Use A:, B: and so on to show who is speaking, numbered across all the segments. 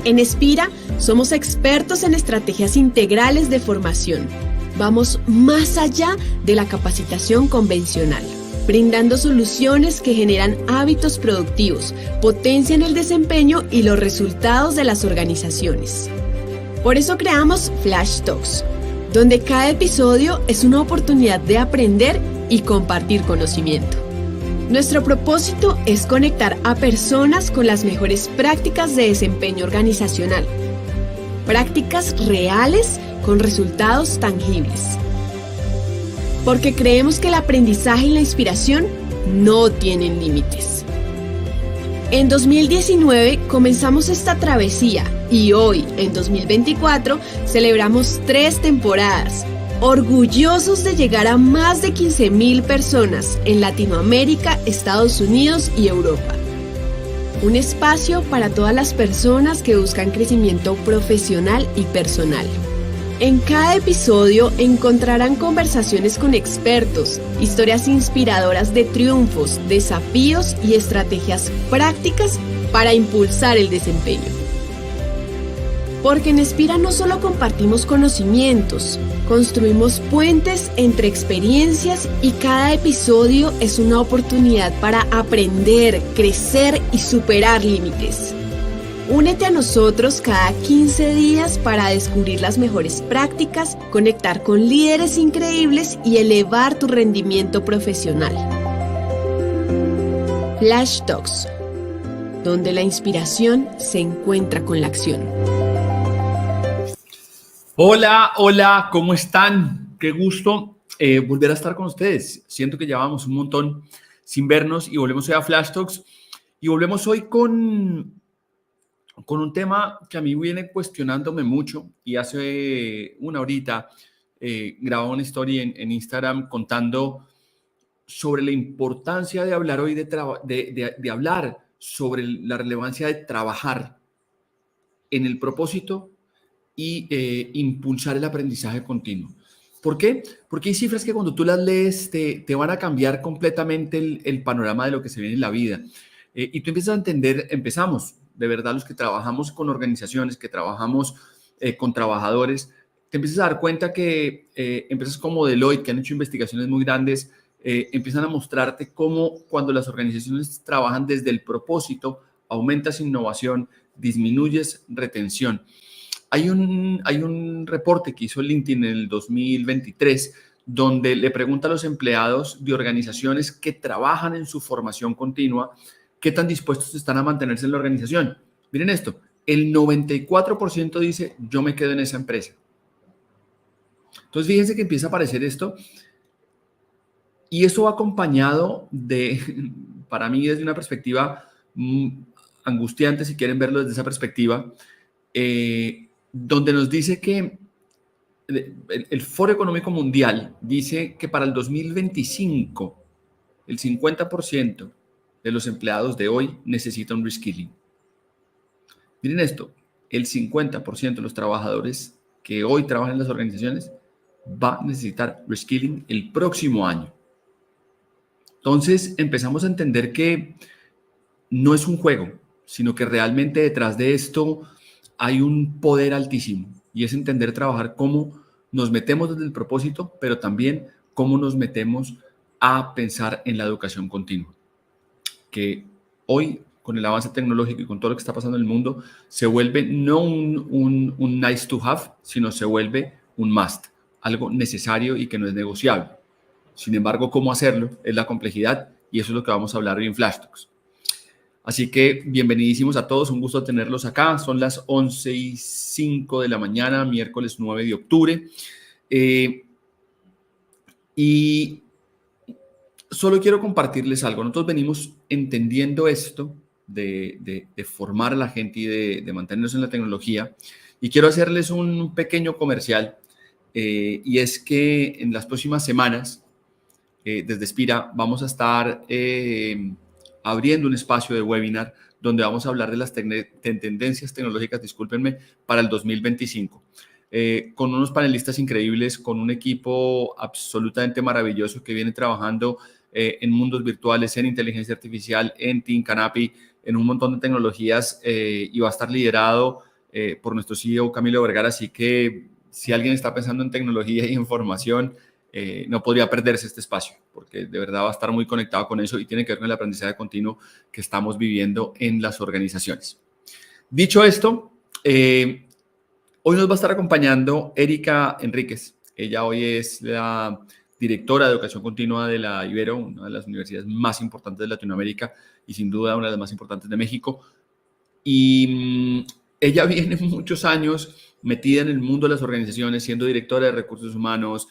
A: En Espira somos expertos en estrategias integrales de formación. Vamos más allá de la capacitación convencional, brindando soluciones que generan hábitos productivos, potencian el desempeño y los resultados de las organizaciones. Por eso creamos Flash Talks, donde cada episodio es una oportunidad de aprender y compartir conocimiento. Nuestro propósito es conectar a personas con las mejores prácticas de desempeño organizacional. Prácticas reales con resultados tangibles. Porque creemos que el aprendizaje y la inspiración no tienen límites. En 2019 comenzamos esta travesía y hoy, en 2024, celebramos 3 temporadas. Orgullosos de llegar a más de 15,000 personas en Latinoamérica, Estados Unidos y Europa. Un espacio para todas las personas que buscan crecimiento profesional y personal. En cada episodio encontrarán conversaciones con expertos, historias inspiradoras de triunfos, desafíos y estrategias prácticas para impulsar el desempeño. Porque en Espira no solo compartimos conocimientos, construimos puentes entre experiencias y cada episodio es una oportunidad para aprender, crecer y superar límites. Únete a nosotros cada 15 días para descubrir las mejores prácticas, conectar con líderes increíbles y elevar tu rendimiento profesional. Flash Talks, donde la inspiración se encuentra con la acción.
B: Hola, ¿cómo están? Qué gusto volver a estar con ustedes. Siento que llevábamos un montón sin vernos y volvemos hoy a Flash Talks y volvemos hoy con un tema que a mí viene cuestionándome mucho y hace una horita grababa una story en Instagram contando sobre la importancia de hablar hoy de hablar sobre la relevancia de trabajar en el propósito y impulsar el aprendizaje continuo. ¿Por qué? Porque hay cifras que cuando tú las lees te van a cambiar completamente el panorama de lo que se viene en la vida. Y tú empiezas a entender, empezamos, de verdad, los que trabajamos con organizaciones, que trabajamos con trabajadores, te empiezas a dar cuenta que empresas como Deloitte, que han hecho investigaciones muy grandes, empiezan a mostrarte cómo cuando las organizaciones trabajan desde el propósito, aumentas innovación, disminuyes retención. Hay un reporte que hizo LinkedIn en el 2023 donde le pregunta a los empleados de organizaciones que trabajan en su formación continua qué tan dispuestos están a mantenerse en la organización. Miren esto, el 94% dice yo me quedo en esa empresa. Entonces fíjense que empieza a aparecer esto y eso va acompañado de, para mí desde una perspectiva angustiante, si quieren verlo desde esa perspectiva, donde nos dice que el Foro Económico Mundial dice que para el 2025 el 50% de los empleados de hoy necesitan reskilling. Miren esto, el 50% de los trabajadores que hoy trabajan en las organizaciones va a necesitar reskilling el próximo año. Entonces empezamos a entender que no es un juego, sino que realmente detrás de esto hay un poder altísimo y es entender trabajar cómo nos metemos desde el propósito, pero también cómo nos metemos a pensar en la educación continua, que hoy con el avance tecnológico y con todo lo que está pasando en el mundo se vuelve no un nice to have, sino se vuelve un must, algo necesario y que no es negociable. Sin embargo, cómo hacerlo es la complejidad y eso es lo que vamos a hablar hoy en Flash Talks. Así que bienvenidísimos a todos, un gusto tenerlos acá. Son las 11:05 de la mañana, miércoles 9 de octubre. Y solo quiero compartirles algo. Nosotros venimos entendiendo esto de formar a la gente y de mantenernos en la tecnología. Y quiero hacerles un pequeño comercial. Y es que en las próximas semanas, desde Espira, vamos a estar abriendo un espacio de webinar donde vamos a hablar de las tendencias tecnológicas, discúlpenme, para el 2025. Con unos panelistas increíbles, con un equipo absolutamente maravilloso que viene trabajando en mundos virtuales, en inteligencia artificial, en Team Canopy, en un montón de tecnologías y va a estar liderado por nuestro CEO Camilo Vergara, así que si alguien está pensando en tecnología y información, no podría perderse este espacio, porque de verdad va a estar muy conectado con eso y tiene que ver con el aprendizaje continuo que estamos viviendo en las organizaciones. Dicho esto, hoy nos va a estar acompañando Erika Enríquez. Ella hoy es la directora de Educación Continua de la Ibero, una de las universidades más importantes de Latinoamérica y sin duda una de las más importantes de México. Y ella viene muchos años metida en el mundo de las organizaciones, siendo directora de recursos humanos,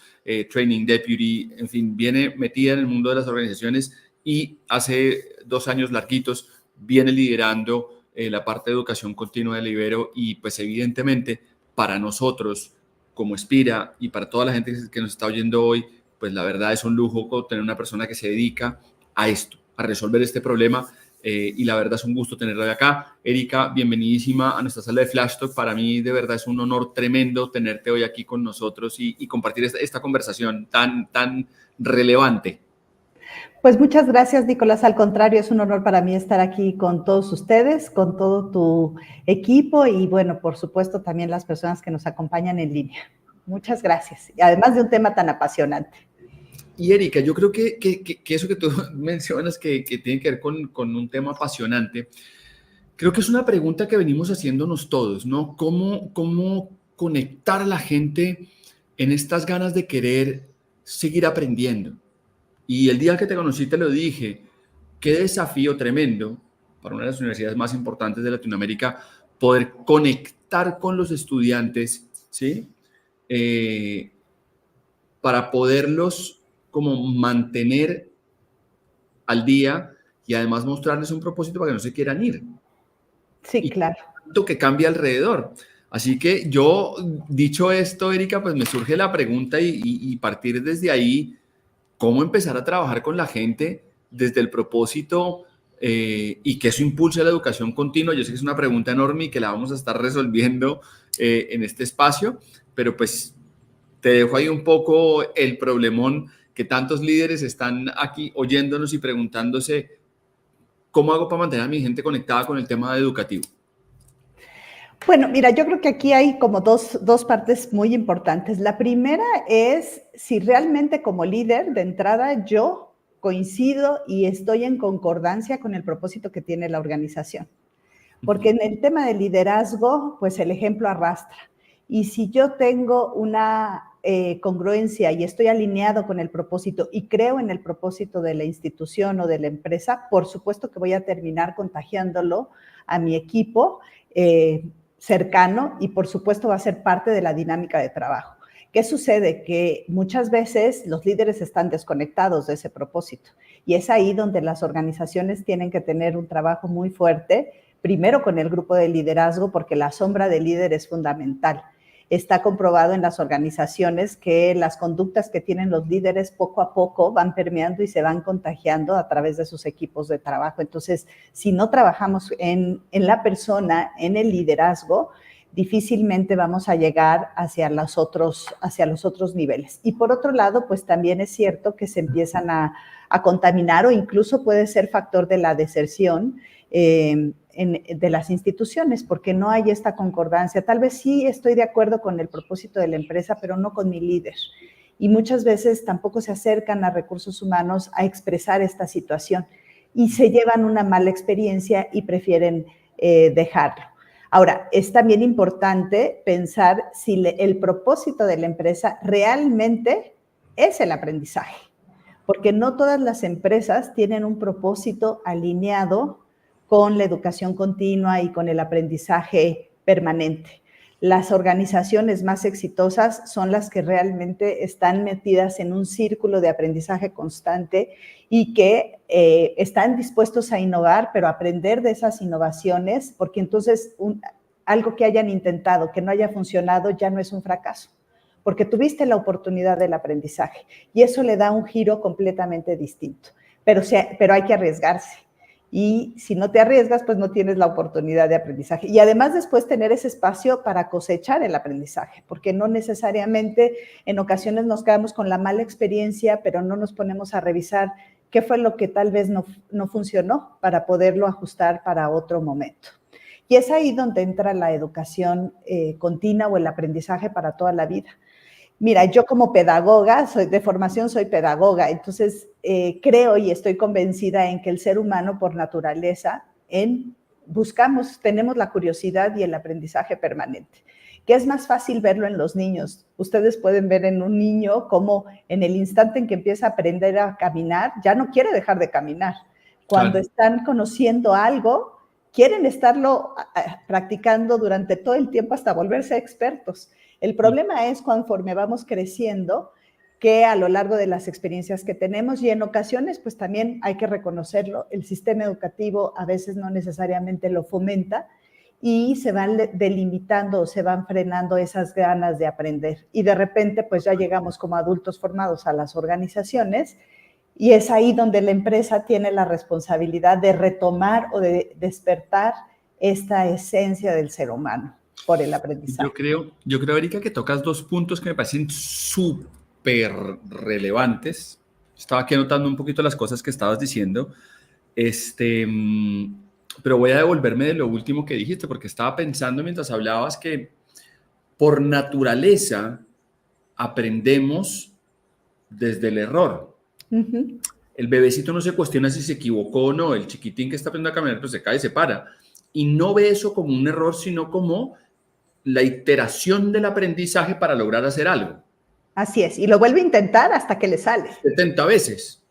B: training deputy, en fin, viene metida en el mundo de las organizaciones y hace 2 años larguitos viene liderando la parte de educación continua de la Ibero y pues evidentemente para nosotros como Spira y para toda la gente que nos está oyendo hoy, pues la verdad es un lujo tener una persona que se dedica a esto, a resolver este problema. Y la verdad es un gusto tenerla de acá. Erika, bienvenidísima a nuestra sala de Flash Talk. Para mí de verdad es un honor tremendo tenerte hoy aquí con nosotros y compartir esta conversación tan relevante.
C: Pues muchas gracias, Nicolás. Al contrario, es un honor para mí estar aquí con todos ustedes, con todo tu equipo y, bueno, por supuesto, también las personas que nos acompañan en línea. Muchas gracias. Y además de un tema tan apasionante.
B: Y Erika, yo creo que eso que tú mencionas que tiene que ver con un tema apasionante, creo que es una pregunta que venimos haciéndonos todos, ¿no? ¿Cómo conectar a la gente en estas ganas de querer seguir aprendiendo? Y el día que te conocí te lo dije, qué desafío tremendo para una de las universidades más importantes de Latinoamérica poder conectar con los estudiantes, ¿sí? Para poderlos como mantener al día y además mostrarles un propósito para que no se quieran ir.
C: Sí, claro.
B: Tanto que cambia alrededor. Así que yo, dicho esto, Erika, pues me surge la pregunta y partir desde ahí, ¿cómo empezar a trabajar con la gente desde el propósito y que eso impulse la educación continua? Yo sé que es una pregunta enorme y que la vamos a estar resolviendo en este espacio, pero pues te dejo ahí un poco el problemón que tantos líderes están aquí oyéndonos y preguntándose, ¿cómo hago para mantener a mi gente conectada con el tema educativo?
C: Bueno, mira, yo creo que aquí hay como dos partes muy importantes. La primera es si realmente como líder, de entrada, yo coincido y estoy en concordancia con el propósito que tiene la organización. Porque en el tema de liderazgo, pues el ejemplo arrastra. Y si yo tengo una congruencia y estoy alineado con el propósito y creo en el propósito de la institución o de la empresa, por supuesto que voy a terminar contagiándolo a mi equipo cercano y por supuesto va a ser parte de la dinámica de trabajo. ¿Qué sucede? Que muchas veces los líderes están desconectados de ese propósito y es ahí donde las organizaciones tienen que tener un trabajo muy fuerte, primero con el grupo de liderazgo, porque la sombra del líder es fundamental. Está comprobado en las organizaciones que las conductas que tienen los líderes poco a poco van permeando y se van contagiando a través de sus equipos de trabajo. Entonces, si no trabajamos en la persona, en el liderazgo, difícilmente vamos a llegar hacia los otros niveles. Y por otro lado, pues también es cierto que se empiezan a contaminar o incluso puede ser factor de la deserción de las instituciones, porque no hay esta concordancia. Tal vez sí estoy de acuerdo con el propósito de la empresa, pero no con mi líder. Y muchas veces tampoco se acercan a recursos humanos a expresar esta situación y se llevan una mala experiencia y prefieren dejarlo. Ahora, es también importante pensar si el propósito de la empresa realmente es el aprendizaje, porque no todas las empresas tienen un propósito alineado con la educación continua y con el aprendizaje permanente. Las organizaciones más exitosas son las que realmente están metidas en un círculo de aprendizaje constante y que están dispuestos a innovar, pero aprender de esas innovaciones, porque entonces algo que hayan intentado, que no haya funcionado, ya no es un fracaso, porque tuviste la oportunidad del aprendizaje y eso le da un giro completamente distinto, pero hay que arriesgarse. Y si no te arriesgas, pues no tienes la oportunidad de aprendizaje. Y además después tener ese espacio para cosechar el aprendizaje, porque no necesariamente en ocasiones nos quedamos con la mala experiencia, pero no nos ponemos a revisar qué fue lo que tal vez no funcionó para poderlo ajustar para otro momento. Y es ahí donde entra la educación continua o el aprendizaje para toda la vida. Mira, yo como pedagoga, de formación soy pedagoga, entonces creo y estoy convencida en que el ser humano por naturaleza tenemos la curiosidad y el aprendizaje permanente, que es más fácil verlo en los niños. Ustedes pueden ver en un niño cómo en el instante en que empieza a aprender a caminar, ya no quiere dejar de caminar. Cuando están conociendo algo, quieren estarlo practicando durante todo el tiempo hasta volverse expertos. El problema es conforme vamos creciendo, que a lo largo de las experiencias que tenemos y en ocasiones, pues también hay que reconocerlo, el sistema educativo a veces no necesariamente lo fomenta y se van delimitando o se van frenando esas ganas de aprender. Y de repente, pues ya llegamos como adultos formados a las organizaciones y es ahí donde la empresa tiene la responsabilidad de retomar o de despertar esta esencia del ser humano por el aprendizaje.
B: Yo creo, Erika, que tocas dos puntos que me parecen súper relevantes. Estaba aquí anotando un poquito las cosas que estabas diciendo, pero voy a devolverme de lo último que dijiste, porque estaba pensando mientras hablabas que por naturaleza aprendemos desde el error. Uh-huh. El bebecito no se cuestiona si se equivocó o no, el chiquitín que está aprendiendo a caminar pues se cae y se para. Y no ve eso como un error, sino como la iteración del aprendizaje para lograr hacer algo.
C: Así es, y lo vuelve a intentar hasta que le sale.
B: 70 veces.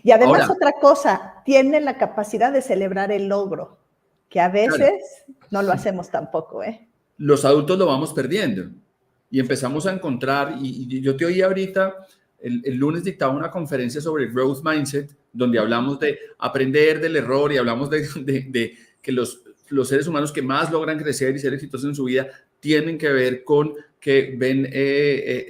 C: Y además otra cosa, tiene la capacidad de celebrar el logro, que a veces no lo hacemos tampoco, ¿eh?
B: Los adultos lo vamos perdiendo y empezamos a encontrar, y yo te oí ahorita, el lunes dictaba una conferencia sobre el Growth Mindset, donde hablamos de aprender del error y hablamos de que los seres humanos que más logran crecer y ser exitosos en su vida tienen que ver con que ven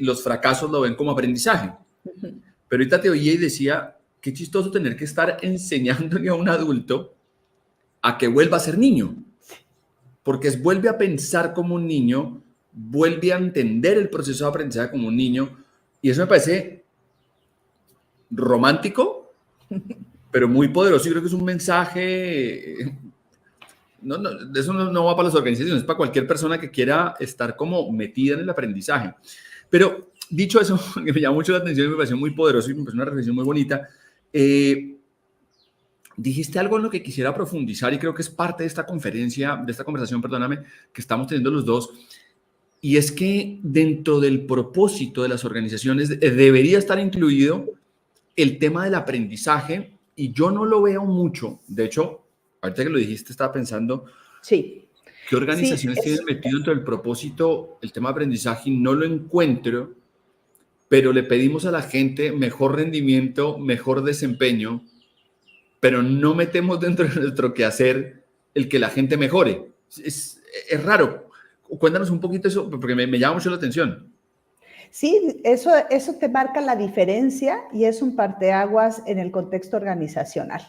B: los fracasos, lo ven como aprendizaje. Uh-huh. Pero ahorita te oía y decía, qué chistoso tener que estar enseñándole a un adulto a que vuelva a ser niño, porque vuelve a pensar como un niño, vuelve a entender el proceso de aprendizaje como un niño, y eso me parece romántico, pero muy poderoso, y creo que es un mensaje... No, eso no va para las organizaciones, es para cualquier persona que quiera estar como metida en el aprendizaje. Pero dicho eso, que me llama mucho la atención y me pareció muy poderoso y me pareció una reflexión muy bonita, dijiste algo en lo que quisiera profundizar y creo que es parte de esta conferencia, de esta conversación, perdóname, que estamos teniendo los dos, y es que dentro del propósito de las organizaciones debería estar incluido el tema del aprendizaje, y yo no lo veo mucho. De hecho, ahorita que lo dijiste, estaba pensando,
C: sí,
B: ¿qué organizaciones tienen metido dentro del propósito el tema de aprendizaje? Y no lo encuentro, pero le pedimos a la gente mejor rendimiento, mejor desempeño, pero no metemos dentro de nuestro quehacer el que la gente mejore. Es raro. Cuéntanos un poquito eso, porque me llama mucho la atención.
C: Sí, eso te marca la diferencia y es un parteaguas en el contexto organizacional.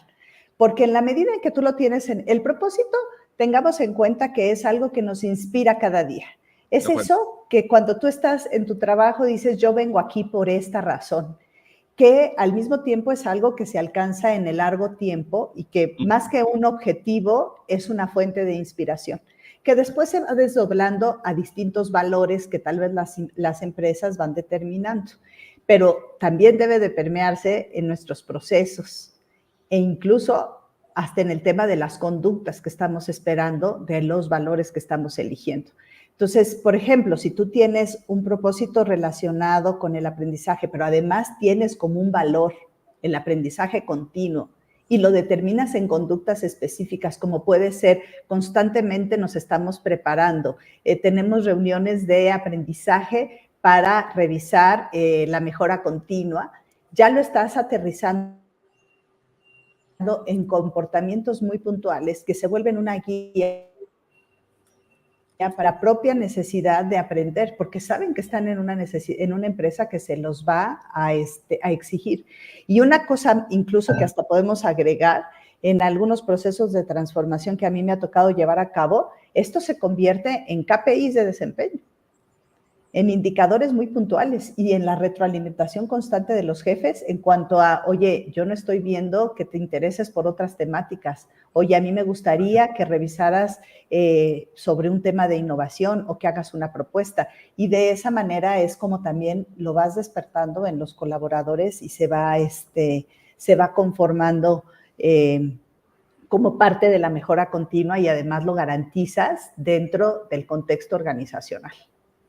C: Porque en la medida en que tú lo tienes en el propósito, tengamos en cuenta que es algo que nos inspira cada día. Es eso que cuando tú estás en tu trabajo dices, yo vengo aquí por esta razón, que al mismo tiempo es algo que se alcanza en el largo tiempo y que más que un objetivo es una fuente de inspiración, que después se va desdoblando a distintos valores que tal vez las empresas van determinando, pero también debe de permearse en nuestros procesos e incluso hasta en el tema de las conductas que estamos esperando, de los valores que estamos eligiendo. Entonces, por ejemplo, si tú tienes un propósito relacionado con el aprendizaje, pero además tienes como un valor el aprendizaje continuo y lo determinas en conductas específicas, como puede ser constantemente nos estamos preparando, tenemos reuniones de aprendizaje para revisar la mejora continua, ya lo estás aterrizando en comportamientos muy puntuales que se vuelven una guía para propia necesidad de aprender, porque saben que están en una empresa que se los va a exigir. Y una cosa incluso que hasta podemos agregar en algunos procesos de transformación que a mí me ha tocado llevar a cabo, esto se convierte en KPIs de desempeño. en indicadores muy puntuales y en la retroalimentación constante de los jefes en cuanto a, oye, yo no estoy viendo que te intereses por otras temáticas, oye, a mí me gustaría que revisaras sobre un tema de innovación o que hagas una propuesta. Y de esa manera es como también lo vas despertando en los colaboradores y se va conformando como parte de la mejora continua y además lo garantizas dentro del contexto organizacional.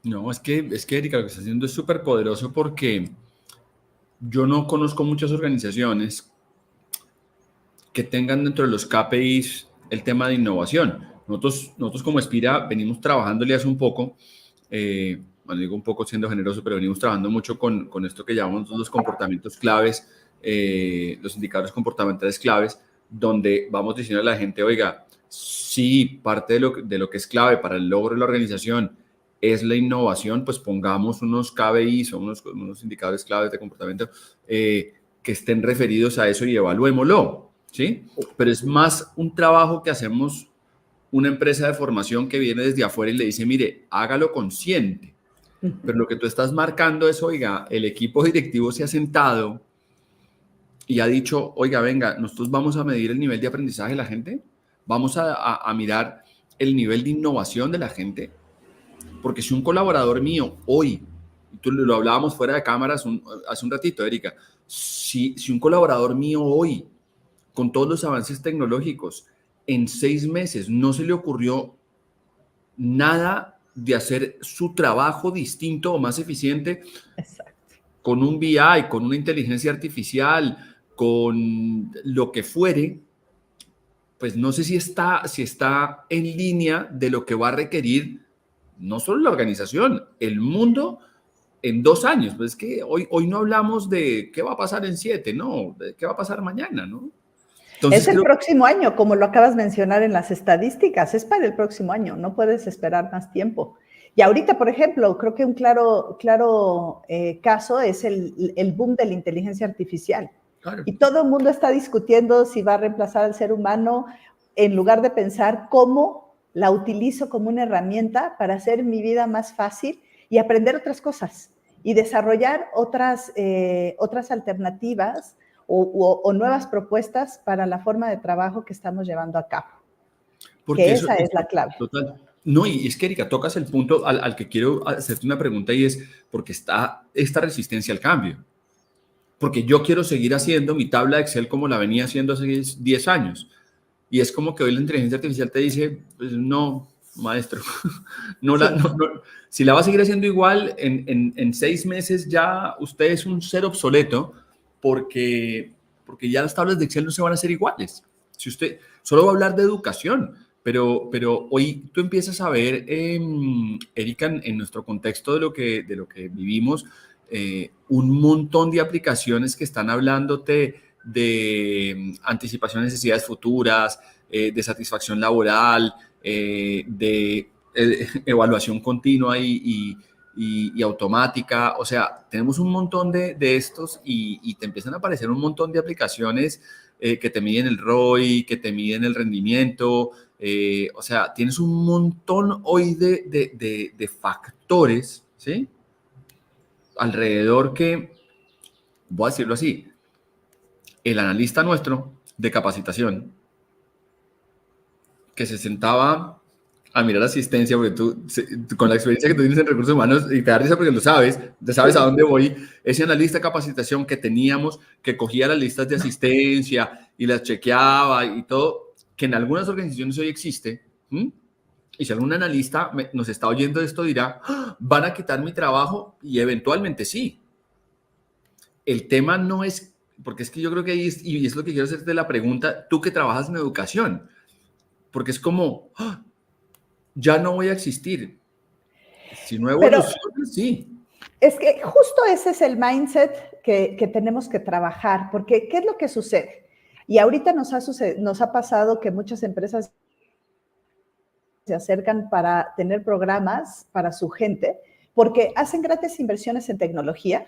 B: No, es que Erika, lo que está haciendo es súper poderoso porque yo no conozco muchas organizaciones que tengan dentro de los KPIs el tema de innovación. Nosotros como Espira venimos trabajándole hace un poco, bueno, digo un poco siendo generoso, pero venimos trabajando mucho con esto que llamamos los comportamientos claves, los indicadores comportamentales claves, donde vamos diciendo a la gente, oiga, si parte de lo que es clave para el logro de la organización es la innovación, pues pongamos unos KPIs o unos indicadores claves de comportamiento que estén referidos a eso y evaluémoslo, ¿sí? Pero es más un trabajo que hacemos una empresa de formación que viene desde afuera y le dice, mire, hágalo consciente. Pero lo que tú estás marcando es, oiga, el equipo directivo se ha sentado y ha dicho, oiga, venga, nosotros vamos a medir el nivel de aprendizaje de la gente, vamos a mirar el nivel de innovación de la gente. Porque si un colaborador mío hoy, tú lo hablábamos fuera de cámaras hace un ratito, Erika, si un colaborador mío hoy, con todos los avances tecnológicos, en 6 meses no se le ocurrió nada de hacer su trabajo distinto o más eficiente,
C: Exacto.
B: Con un BI, con una inteligencia artificial, con lo que fuere, pues no sé si está en línea de lo que va a requerir no solo la organización, el mundo en 2 años. Pues es que hoy no hablamos de qué va a pasar en 7, no, de qué va a pasar mañana, ¿no? Entonces,
C: es el próximo año, como lo acabas de mencionar en las estadísticas, es para el próximo año, no puedes esperar más tiempo. Y ahorita, por ejemplo, creo que un claro caso es el boom de la inteligencia artificial. Claro. Y todo el mundo está discutiendo si va a reemplazar al ser humano en lugar de pensar cómo la utilizo como una herramienta para hacer mi vida más fácil y aprender otras cosas y desarrollar otras alternativas o nuevas propuestas para la forma de trabajo que estamos llevando a cabo. Porque esa es la clave.
B: Total. No, y es que, Erika, tocas el punto al que quiero hacerte una pregunta y es, ¿por qué está esta resistencia al cambio? Porque yo quiero seguir haciendo mi tabla de Excel como la venía haciendo hace 10 años. Y es como que hoy la inteligencia artificial te dice, pues no, maestro, si la va a seguir haciendo igual, en 6 meses ya usted es un ser obsoleto porque ya las tablas de Excel no se van a hacer iguales. Si usted solo va a hablar de educación, pero hoy tú empiezas a ver, Erika, en nuestro contexto de lo que vivimos, un montón de aplicaciones que están hablándote de anticipación de necesidades futuras, de satisfacción laboral, de evaluación continua y automática. O sea, tenemos un montón de estos y te empiezan a aparecer un montón de aplicaciones que te miden el ROI, que te miden el rendimiento. O sea, tienes un montón hoy de factores, ¿sí? Alrededor que, voy a decirlo así, el analista nuestro de capacitación, que se sentaba a mirar asistencia, porque tú, con la experiencia que tú tienes en recursos humanos, y te da risa porque lo sabes, ya sabes a dónde voy, ese analista de capacitación que teníamos, que cogía las listas de asistencia y las chequeaba y todo, que en algunas organizaciones hoy existe, y si algún analista nos está oyendo esto dirá, ¿van a quitar mi trabajo? Y eventualmente sí. El tema no es, porque es que yo creo que ahí es, y es lo que quiero hacerte la pregunta, tú que trabajas en educación, porque es como, ya no voy a existir. Si no evoluciona, sí.
C: Es que justo ese es el mindset que tenemos que trabajar, porque ¿qué es lo que sucede? Y ahorita nos ha pasado que muchas empresas se acercan para tener programas para su gente, porque hacen grandes inversiones en tecnología,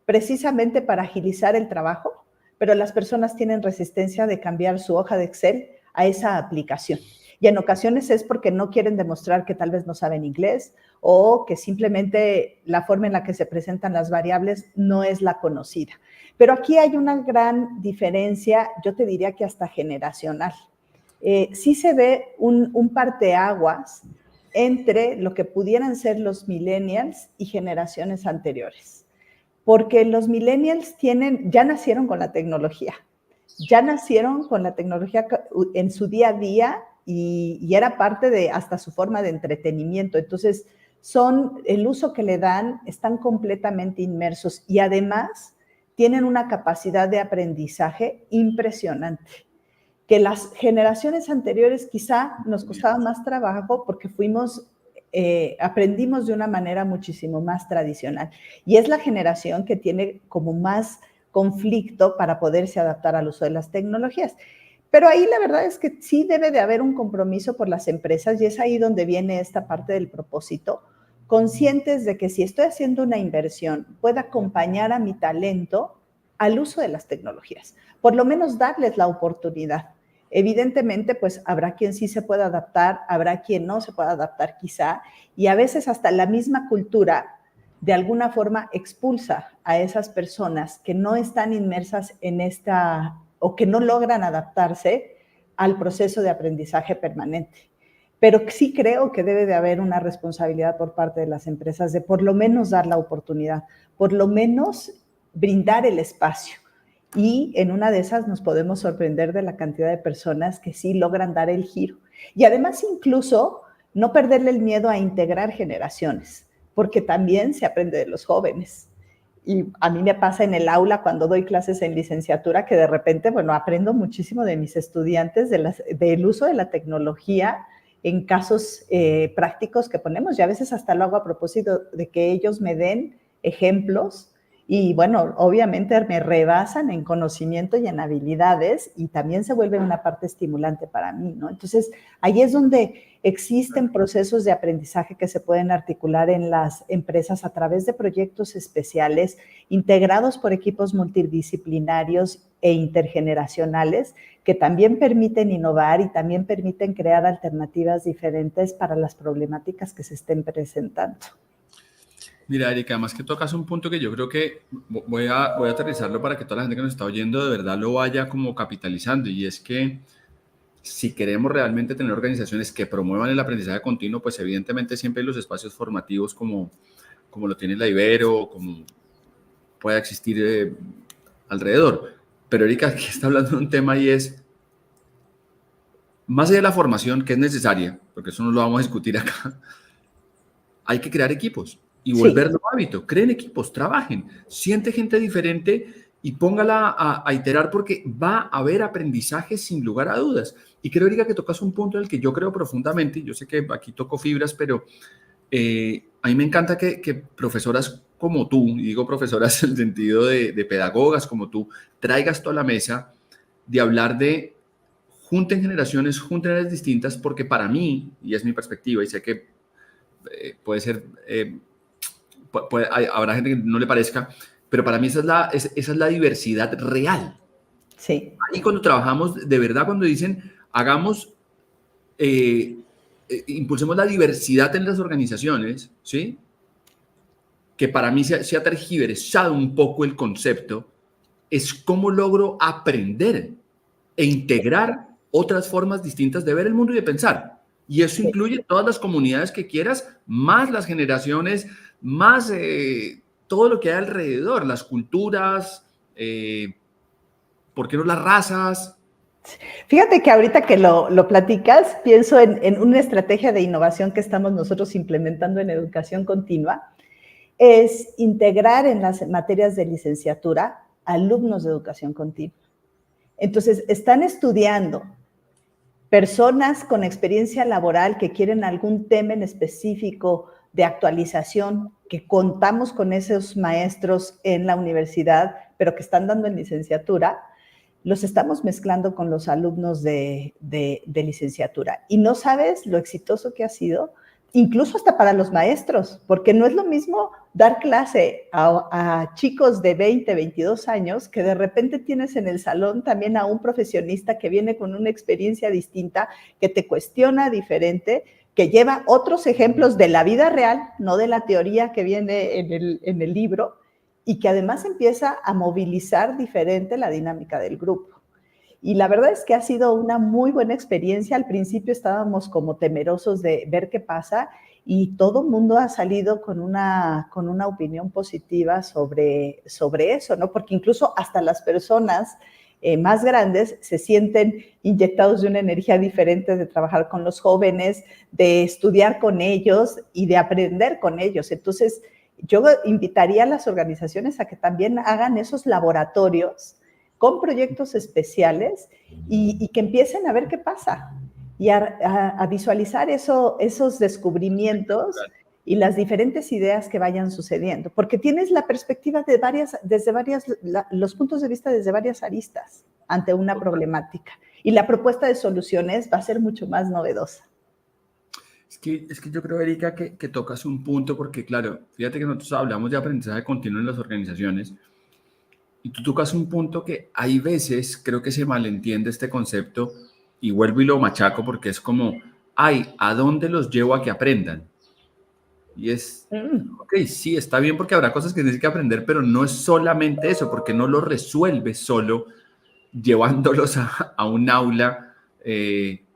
C: precisamente para agilizar el trabajo, pero las personas tienen resistencia de cambiar su hoja de Excel a esa aplicación. Y en ocasiones es porque no quieren demostrar que tal vez no saben inglés o que simplemente la forma en la que se presentan las variables no es la conocida. Pero aquí hay una gran diferencia, yo te diría que hasta generacional. Sí se ve un parteaguas entre lo que pudieran ser los millennials y generaciones anteriores. Porque los millennials ya nacieron con la tecnología en su día a día y era parte de hasta su forma de entretenimiento. Entonces, el uso que le dan, están completamente inmersos y además tienen una capacidad de aprendizaje impresionante, que las generaciones anteriores quizá nos costaba más trabajo porque aprendimos de una manera muchísimo más tradicional. Y es la generación que tiene como más conflicto para poderse adaptar al uso de las tecnologías. Pero ahí la verdad es que sí debe de haber un compromiso por las empresas y es ahí donde viene esta parte del propósito, conscientes de que si estoy haciendo una inversión, pueda acompañar a mi talento al uso de las tecnologías, por lo menos darles la oportunidad. Evidentemente, pues habrá quien sí se pueda adaptar, habrá quien no se pueda adaptar quizá, y a veces hasta la misma cultura de alguna forma expulsa a esas personas que no están inmersas en o que no logran adaptarse al proceso de aprendizaje permanente. Pero sí creo que debe de haber una responsabilidad por parte de las empresas de por lo menos dar la oportunidad, por lo menos brindar el espacio. Y en una de esas nos podemos sorprender de la cantidad de personas que sí logran dar el giro. Y además incluso no perderle el miedo a integrar generaciones, porque también se aprende de los jóvenes. Y a mí me pasa en el aula cuando doy clases en licenciatura que de repente, bueno, aprendo muchísimo de mis estudiantes del uso de la tecnología en casos prácticos que ponemos. Y a veces hasta lo hago a propósito de que ellos me den ejemplos y, bueno, obviamente me rebasan en conocimiento y en habilidades y también se vuelve una parte estimulante para mí, ¿no? Entonces, ahí es donde existen procesos de aprendizaje que se pueden articular en las empresas a través de proyectos especiales integrados por equipos multidisciplinarios e intergeneracionales que también permiten innovar y también permiten crear alternativas diferentes para las problemáticas que se estén presentando.
B: Mira, Erika, además que tocas un punto que yo creo que voy a aterrizarlo para que toda la gente que nos está oyendo de verdad lo vaya como capitalizando, y es que si queremos realmente tener organizaciones que promuevan el aprendizaje continuo, pues evidentemente siempre hay los espacios formativos como lo tiene la Ibero, como pueda existir alrededor. Pero Erika aquí está hablando de un tema y es, más allá de la formación que es necesaria, porque eso no lo vamos a discutir acá, hay que crear equipos y volverlo hábito. Creen equipos, trabajen, siente gente diferente y póngala a iterar porque va a haber aprendizaje sin lugar a dudas. Y creo, Erika, que tocas un punto en el que yo creo profundamente, yo sé que aquí toco fibras, pero a mí me encanta que profesoras como tú, y digo profesoras en el sentido de pedagogas como tú, traigas toda la mesa de hablar de junten generaciones, junten áreas distintas, porque para mí, y es mi perspectiva, y sé que puede ser, habrá gente que no le parezca, pero para mí esa es la diversidad real.
C: Sí.
B: Ahí cuando trabajamos, de verdad, cuando dicen, hagamos, impulsemos la diversidad en las organizaciones, ¿sí? Que para mí se ha tergiversado un poco el concepto, es cómo logro aprender e integrar otras formas distintas de ver el mundo y de pensar. Y eso incluye todas las comunidades que quieras, más las generaciones, más todo lo que hay alrededor, las culturas, ¿por qué no las razas?
C: Fíjate que ahorita que lo platicas, pienso en una estrategia de innovación que estamos nosotros implementando en educación continua, es integrar en las materias de licenciatura alumnos de educación continua. Entonces, están estudiando personas con experiencia laboral que quieren algún tema en específico de actualización, que contamos con esos maestros en la universidad, pero que están dando en licenciatura, los estamos mezclando con los alumnos de licenciatura. Y no sabes lo exitoso que ha sido incluso hasta para los maestros, porque no es lo mismo dar clase a chicos de 20, 22 años que de repente tienes en el salón también a un profesionista que viene con una experiencia distinta, que te cuestiona diferente, que lleva otros ejemplos de la vida real, no de la teoría que viene en el libro, y que además empieza a movilizar diferente la dinámica del grupo. Y la verdad es que ha sido una muy buena experiencia. Al principio estábamos como temerosos de ver qué pasa y todo el mundo ha salido con una opinión positiva sobre eso, ¿no? Porque incluso hasta las personas más grandes se sienten inyectados de una energía diferente de trabajar con los jóvenes, de estudiar con ellos y de aprender con ellos. Entonces, yo invitaría a las organizaciones a que también hagan esos laboratorios con proyectos especiales y que empiecen a ver qué pasa y a visualizar esos descubrimientos y las diferentes ideas que vayan sucediendo, porque tienes la perspectiva los puntos de vista desde varias aristas ante una problemática y la propuesta de soluciones va a ser mucho más novedosa.
B: Es que yo creo, Erika, que tocas un punto, porque claro, fíjate que nosotros hablamos de aprendizaje continuo en las organizaciones y tú tocas un punto que hay veces creo que se malentiende este concepto y vuelvo y lo machaco porque es como, ay, ¿a dónde los llevo a que aprendan? Y es, ok, sí, está bien porque habrá cosas que tienes que aprender, pero no es solamente eso, porque no lo resuelves solo llevándolos a un aula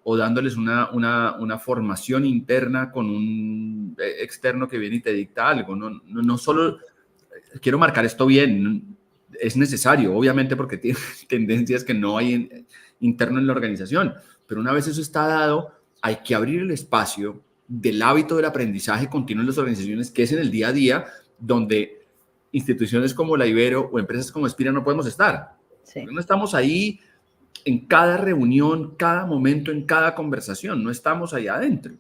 B: o dándoles una formación interna con un externo que viene y te dicta algo. No solo, quiero marcar esto bien, es necesario, obviamente, porque tiene tendencias que no hay interno en la organización, pero una vez eso está dado, hay que abrir el espacio del hábito del aprendizaje continuo en las organizaciones, que es en el día a día, donde instituciones como la Ibero o empresas como Espira no podemos estar. Sí. No estamos ahí en cada reunión, cada momento, en cada conversación, no estamos ahí adentro.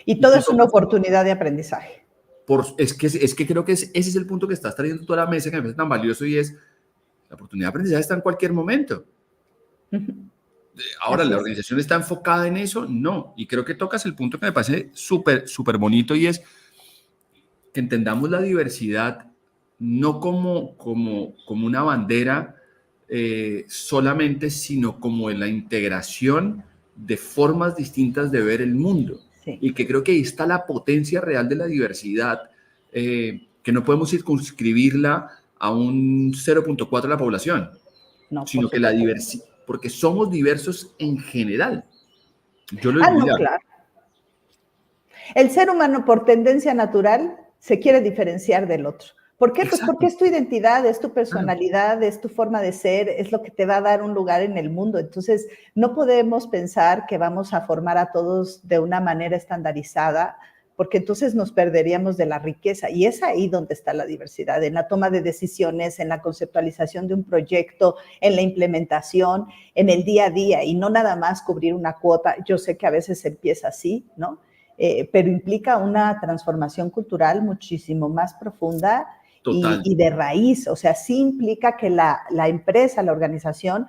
C: Y todo es una oportunidad de aprendizaje.
B: Es que creo que ese es el punto que estás trayendo toda la mesa, que me parece tan valioso, y es, la oportunidad de aprendizaje está en cualquier momento. Ahora, ¿la organización está enfocada en eso? No. Y creo que tocas el punto que me parece súper, súper bonito, y es que entendamos la diversidad no como una bandera solamente, sino como en la integración de formas distintas de ver el mundo. Sí. Y que creo que ahí está la potencia real de la diversidad, que no podemos circunscribirla a un 0.4 de la población, no, sino que la diversidad, porque somos diversos en general. Yo lo diría.
C: No, claro. El ser humano, por tendencia natural, se quiere diferenciar del otro. ¿Por qué? Pues porque es tu identidad, es tu personalidad, es tu forma de ser, es lo que te va a dar un lugar en el mundo. Entonces, no podemos pensar que vamos a formar a todos de una manera estandarizada, porque entonces nos perderíamos de la riqueza. Y es ahí donde está la diversidad, en la toma de decisiones, en la conceptualización de un proyecto, en la implementación, en el día a día, y no nada más cubrir una cuota. Yo sé que a veces se empieza así, ¿no? Pero implica una transformación cultural muchísimo más profunda y de raíz. O sea, sí implica que la empresa, la organización,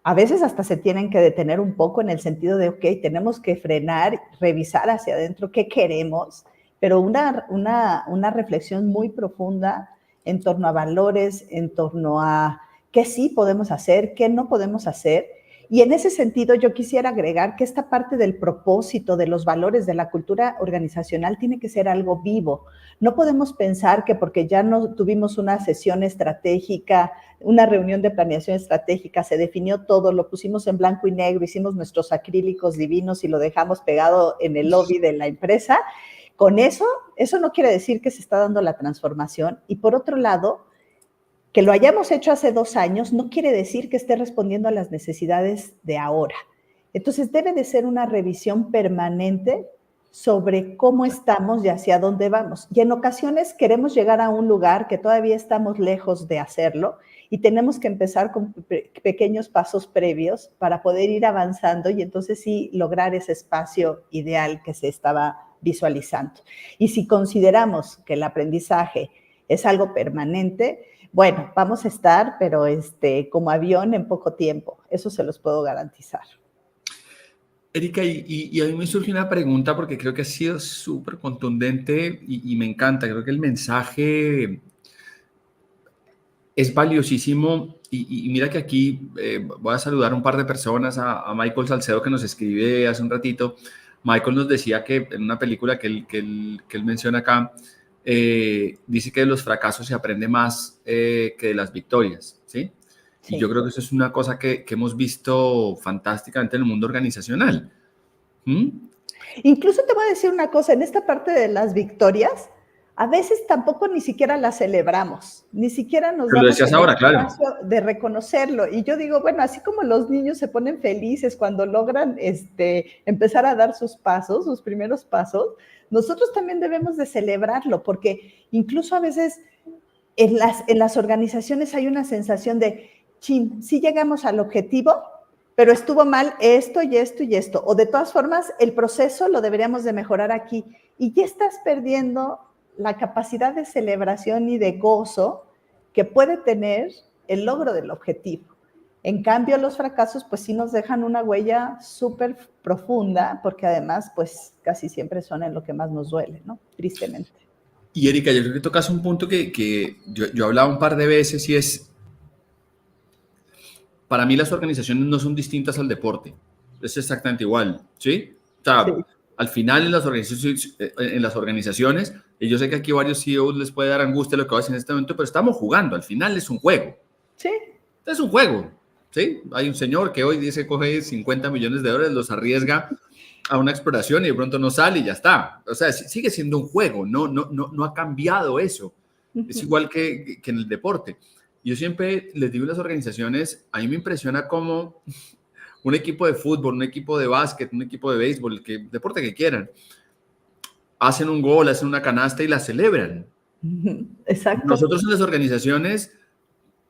C: a veces hasta se tienen que detener un poco en el sentido de, ok, tenemos que frenar, revisar hacia adentro qué queremos, pero una reflexión muy profunda en torno a valores, en torno a qué sí podemos hacer, qué no podemos hacer. Y en ese sentido yo quisiera agregar que esta parte del propósito, de los valores, de la cultura organizacional tiene que ser algo vivo. No podemos pensar que porque ya no tuvimos una sesión estratégica, una reunión de planeación estratégica, se definió todo, lo pusimos en blanco y negro, hicimos nuestros acrílicos divinos y lo dejamos pegado en el lobby de la empresa. Con eso no quiere decir que se está dando la transformación. Y por otro lado, que lo hayamos hecho hace 2 años no quiere decir que esté respondiendo a las necesidades de ahora. Entonces, debe de ser una revisión permanente sobre cómo estamos y hacia dónde vamos. Y en ocasiones queremos llegar a un lugar que todavía estamos lejos de hacerlo y tenemos que empezar con pequeños pasos previos para poder ir avanzando y entonces sí lograr ese espacio ideal que se estaba visualizando. Y si consideramos que el aprendizaje es algo permanente, bueno, vamos a estar, pero como avión en poco tiempo. Eso se los puedo garantizar.
B: Erika, y a mí me surge una pregunta porque creo que ha sido súper contundente y me encanta. Creo que el mensaje es valiosísimo y mira que aquí voy a saludar a un par de personas, a Michael Salcedo que nos escribe hace un ratito. Michael nos decía que en una película que él menciona acá, dice que de los fracasos se aprende más que de las victorias, ¿sí? Y
C: Sí.
B: yo creo que eso es una cosa que hemos visto fantásticamente en el mundo organizacional. ¿Mm?
C: Incluso te voy a decir una cosa, en esta parte de las victorias, a veces tampoco ni siquiera las celebramos, ni siquiera nos
B: Pero lo
C: damos
B: decías
C: el
B: ahora, claro.
C: espacio de reconocerlo. Y yo digo, bueno, así como los niños se ponen felices cuando logran empezar a dar sus pasos, sus primeros pasos, nosotros también debemos de celebrarlo, porque incluso a veces en las organizaciones hay una sensación de, chin, sí llegamos al objetivo, pero estuvo mal esto y esto y esto. O de todas formas, el proceso lo deberíamos de mejorar aquí. Y ya estás perdiendo la capacidad de celebración y de gozo que puede tener el logro del objetivo. En cambio, los fracasos, pues sí nos dejan una huella súper profunda, porque además, pues casi siempre son en lo que más nos duele, ¿no? Tristemente.
B: Y Erika, yo creo que tocas un punto que yo he hablado un par de veces y es, para mí las organizaciones no son distintas al deporte, es exactamente igual, ¿sí? O sea,
C: Sí.
B: al final en las organizaciones, y yo sé que aquí varios CEOs les puede dar angustia lo que voy a hacer en este momento, pero estamos jugando, al final es un juego.
C: Sí.
B: Es un juego, ¿sí? Hay un señor que hoy dice coge 50 millones de dólares, los arriesga a una exploración y de pronto no sale y ya está. O sea, sigue siendo un juego, no ha cambiado eso. Es igual que en el deporte. Yo siempre les digo a las organizaciones, a mí me impresiona cómo un equipo de fútbol, un equipo de básquet, un equipo de béisbol, deporte que quieran, hacen un gol, hacen una canasta y la celebran.
C: Exacto.
B: Nosotros en las organizaciones,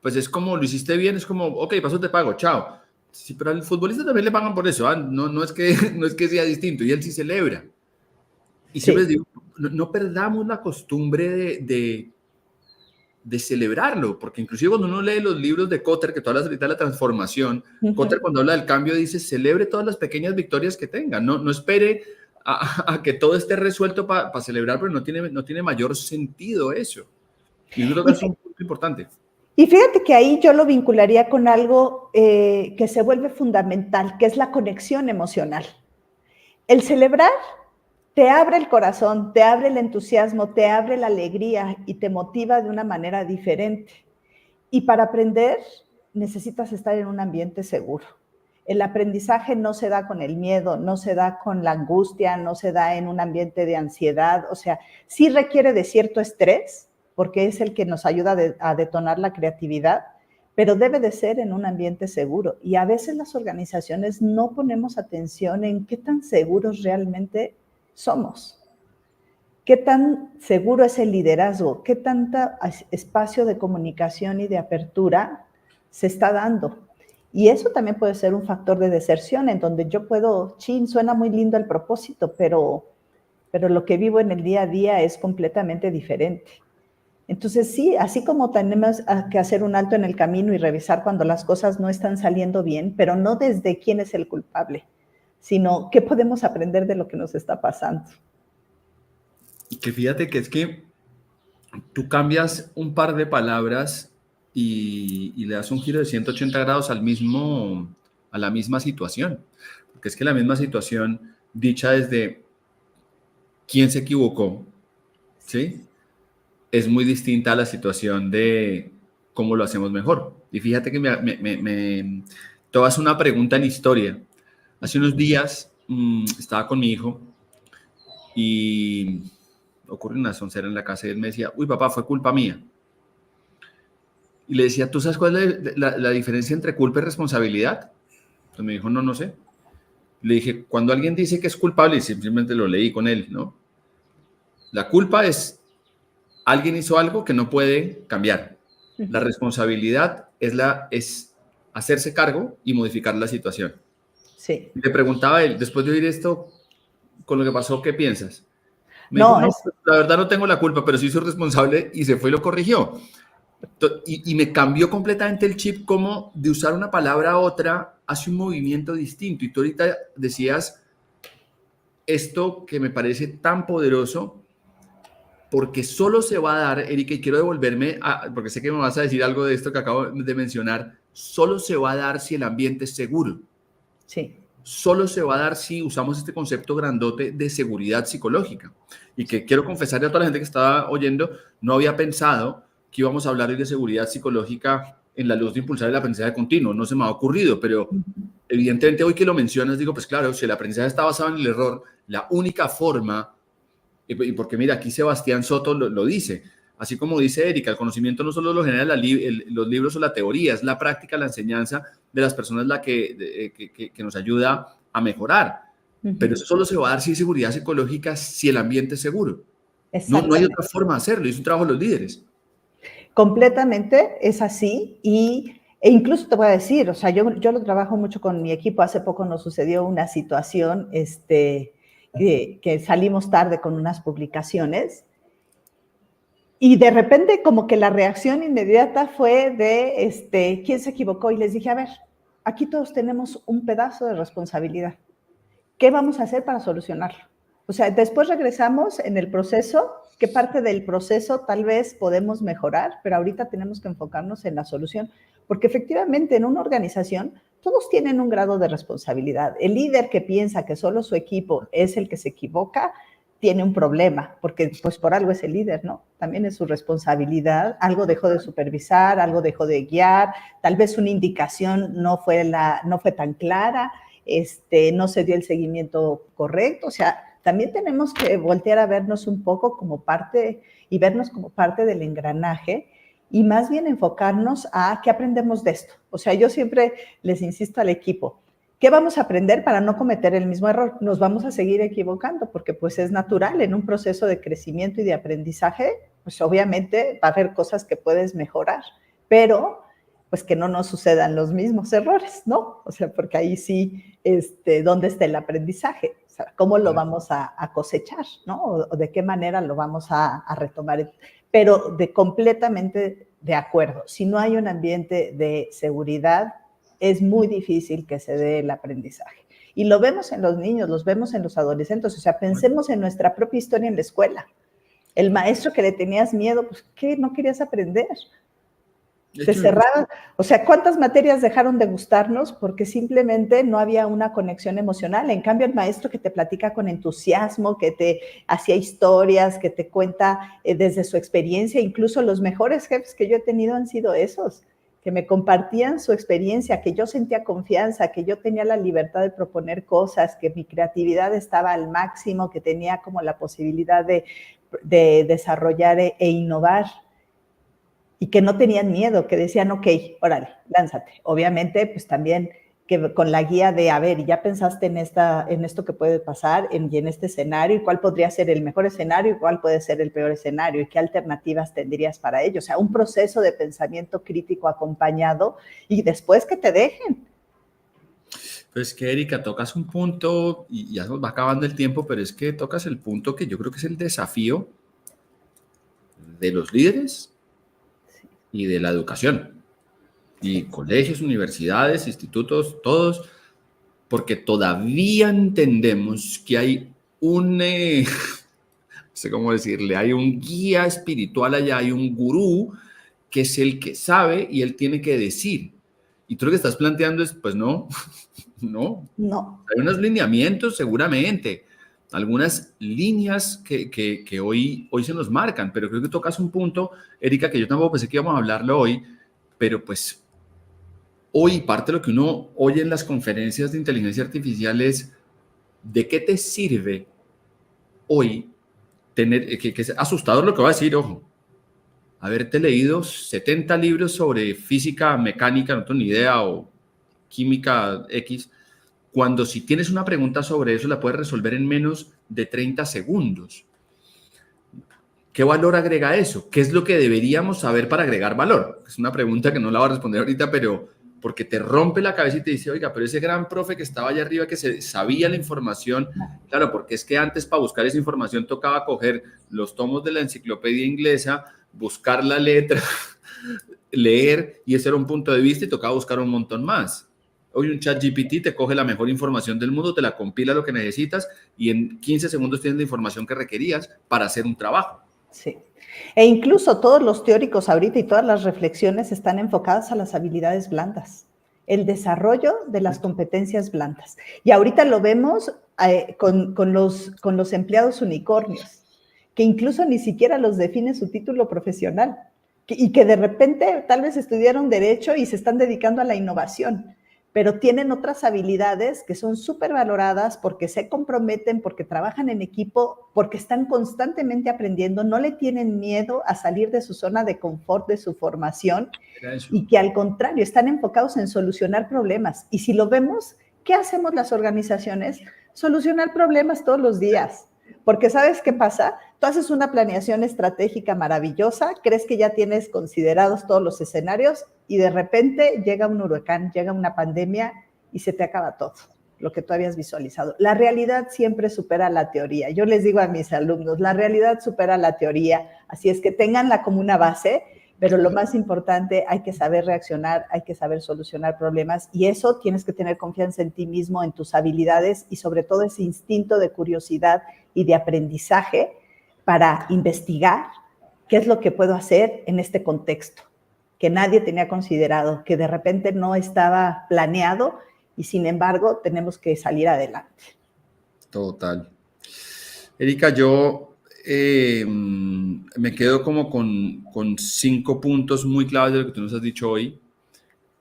B: pues es como, lo hiciste bien, es como, ok, paso te pago, chao. Sí, pero al futbolista también le pagan por eso, ¿ah? No es que sea distinto, y él sí celebra. Y siempre les digo, no perdamos la costumbre de celebrarlo, porque inclusive cuando uno lee los libros de Kotter, que tú hablas ahorita de la transformación, Kotter cuando habla del cambio dice, celebre todas las pequeñas victorias que tenga, no espere a que todo esté resuelto para celebrar, pero no tiene mayor sentido eso. Y yo creo que es un punto importante.
C: Y fíjate que ahí yo lo vincularía con algo que se vuelve fundamental, que es la conexión emocional. El celebrar te abre el corazón, te abre el entusiasmo, te abre la alegría y te motiva de una manera diferente. Y para aprender necesitas estar en un ambiente seguro. El aprendizaje no se da con el miedo, no se da con la angustia, no se da en un ambiente de ansiedad. O sea, sí requiere de cierto estrés, porque es el que nos ayuda a detonar la creatividad, pero debe de ser en un ambiente seguro. Y a veces las organizaciones no ponemos atención en qué tan seguros realmente somos, qué tan seguro es el liderazgo, qué tanto espacio de comunicación y de apertura se está dando. Y eso también puede ser un factor de deserción, en donde yo puedo, suena muy lindo el propósito, pero lo que vivo en el día a día es completamente diferente. Entonces, sí, así como tenemos que hacer un alto en el camino y revisar cuando las cosas no están saliendo bien, pero no desde quién es el culpable, sino qué podemos aprender de lo que nos está pasando.
B: Y que fíjate que es que tú cambias un par de palabras y le das un giro de 180 grados a la misma situación. Porque es que la misma situación, dicha desde quién se equivocó, ¿sí? Es muy distinta a la situación de cómo lo hacemos mejor. Y fíjate que te voy a hacer una pregunta en historia. Hace unos días estaba con mi hijo y ocurre una soncera en la casa y él me decía, uy papá, fue culpa mía. Y le decía, ¿tú sabes cuál es la diferencia entre culpa y responsabilidad? Entonces me dijo, no sé. Le dije, cuando alguien dice que es culpable, y simplemente lo leí con él, ¿no? La culpa es alguien hizo algo que no puede cambiar. La responsabilidad es hacerse cargo y modificar la situación.
C: Sí.
B: Le preguntaba a él, después de oír esto, con lo que pasó, ¿qué piensas? Me dijo, la verdad no tengo la culpa, pero sí soy responsable, y se fue y lo corrigió. Y me cambió completamente el chip como de usar una palabra a otra hace un movimiento distinto. Y tú ahorita decías esto que me parece tan poderoso, porque solo se va a dar, Erika, y quiero devolverme, porque sé que me vas a decir algo de esto que acabo de mencionar, solo se va a dar si el ambiente es seguro.
C: Sí.
B: Solo se va a dar si usamos este concepto grandote de seguridad psicológica. Y que quiero confesarle a toda la gente que estaba oyendo, no había pensado que íbamos a hablar hoy de seguridad psicológica en la luz de impulsar el aprendizaje continuo. No se me ha ocurrido, pero evidentemente hoy que lo mencionas, digo, pues claro, si el aprendizaje está basado en el error, la única forma, y porque mira, aquí Sebastián Soto lo dice, así como dice Erika, el conocimiento no solo lo genera los libros o la teoría, es la práctica, la enseñanza de las personas la que nos ayuda a mejorar. Pero eso solo se va a dar si hay seguridad psicológica, si el ambiente es seguro. No hay otra forma de hacerlo, y es un trabajo de los líderes.
C: Completamente es así, e incluso te voy a decir, o sea, yo lo trabajo mucho con mi equipo. Hace poco nos sucedió una situación que salimos tarde con unas publicaciones y de repente como que la reacción inmediata fue de ¿quién se equivocó? Y les dije, a ver, aquí todos tenemos un pedazo de responsabilidad. ¿Qué vamos a hacer para solucionarlo? O sea, después regresamos en el proceso, qué parte del proceso tal vez podemos mejorar, pero ahorita tenemos que enfocarnos en la solución, porque efectivamente en una organización todos tienen un grado de responsabilidad. El líder que piensa que solo su equipo es el que se equivoca, tiene un problema, porque pues por algo es el líder, ¿no? También es su responsabilidad, algo dejó de supervisar, algo dejó de guiar, tal vez una indicación no fue tan clara, no se dio el seguimiento correcto. O sea, también tenemos que voltear a vernos un poco como parte y vernos como parte del engranaje y más bien enfocarnos a qué aprendemos de esto. O sea, yo siempre les insisto al equipo, ¿qué vamos a aprender para no cometer el mismo error? Nos vamos a seguir equivocando porque pues es natural en un proceso de crecimiento y de aprendizaje, pues obviamente va a haber cosas que puedes mejorar, pero pues que no nos sucedan los mismos errores, ¿no? O sea, porque ahí sí, ¿dónde está el aprendizaje? O sea, ¿cómo lo vamos a cosechar, ¿no? O de qué manera lo vamos a retomar. Pero completamente de acuerdo. Si no hay un ambiente de seguridad, es muy difícil que se dé el aprendizaje. Y lo vemos en los niños, los vemos en los adolescentes. O sea, pensemos en nuestra propia historia en la escuela. El maestro que le tenías miedo, pues, ¿qué? No querías aprender. Se cerraban, o sea, ¿cuántas materias dejaron de gustarnos? Porque simplemente no había una conexión emocional. En cambio, el maestro que te platica con entusiasmo, que te hacía historias, que te cuenta desde su experiencia, incluso los mejores jefes que yo he tenido han sido esos, que me compartían su experiencia, que yo sentía confianza, que yo tenía la libertad de proponer cosas, que mi creatividad estaba al máximo, que tenía como la posibilidad de desarrollar e innovar. Y que no tenían miedo, que decían, ok, órale, lánzate. Obviamente, pues también que con la guía de, a ver, ya pensaste en esto que puede pasar y en este escenario, y cuál podría ser el mejor escenario y cuál puede ser el peor escenario, y qué alternativas tendrías para ello. O sea, un proceso de pensamiento crítico acompañado y después que te dejen.
B: Pues que, Erika, tocas un punto, y ya nos va acabando el tiempo, pero es que tocas el punto que yo creo que es el desafío de los líderes y de la educación, y colegios, universidades, institutos, todos, porque todavía entendemos que hay no sé cómo decirle, hay un guía espiritual allá, hay un gurú que es el que sabe y él tiene que decir. Y tú lo que estás planteando es, pues no. Hay unos lineamientos seguramente, algunas líneas que hoy se nos marcan, pero creo que tocas un punto, Erika, que yo tampoco pensé que íbamos a hablarlo hoy, pero pues hoy parte de lo que uno oye en las conferencias de inteligencia artificial es ¿de qué te sirve hoy tener, que es asustador lo que va a decir, ojo, haberte leído 70 libros sobre física, mecánica, no tengo ni idea, o química X, cuando si tienes una pregunta sobre eso la puedes resolver en menos de 30 segundos. ¿Qué valor agrega eso? ¿Qué es lo que deberíamos saber para agregar valor? Es una pregunta que no la voy a responder ahorita, pero porque te rompe la cabeza y te dice, oiga, pero ese gran profe que estaba allá arriba que sabía la información, claro, porque es que antes para buscar esa información tocaba coger los tomos de la enciclopedia inglesa, buscar la letra, leer, y ese era un punto de vista y tocaba buscar un montón más. Hoy un chat GPT te coge la mejor información del mundo, te la compila lo que necesitas y en 15 segundos tienes la información que requerías para hacer un trabajo.
C: Sí. E incluso todos los teóricos ahorita y todas las reflexiones están enfocadas a las habilidades blandas, el desarrollo de las competencias blandas. Y ahorita lo vemos con los empleados unicornios, que incluso ni siquiera los define su título profesional y que de repente tal vez estudiaron derecho y se están dedicando a la innovación, pero tienen otras habilidades que son súper valoradas porque se comprometen, porque trabajan en equipo, porque están constantemente aprendiendo, no le tienen miedo a salir de su zona de confort, de su formación, y que al contrario están enfocados en solucionar problemas. Y si lo vemos, ¿qué hacemos las organizaciones? Solucionar problemas todos los días. Porque ¿sabes qué pasa? Tú haces una planeación estratégica maravillosa, crees que ya tienes considerados todos los escenarios y de repente llega un huracán, llega una pandemia y se te acaba todo, lo que tú habías visualizado. La realidad siempre supera la teoría. Yo les digo a mis alumnos, la realidad supera la teoría, así es que ténganla como una base, pero lo más importante, hay que saber reaccionar, hay que saber solucionar problemas y eso tienes que tener confianza en ti mismo, en tus habilidades y sobre todo ese instinto de curiosidad y de aprendizaje para investigar qué es lo que puedo hacer en este contexto que nadie tenía considerado, que de repente no estaba planeado y sin embargo tenemos que salir adelante.
B: Total. Erika, yo me quedo como con 5 puntos muy claves de lo que tú nos has dicho hoy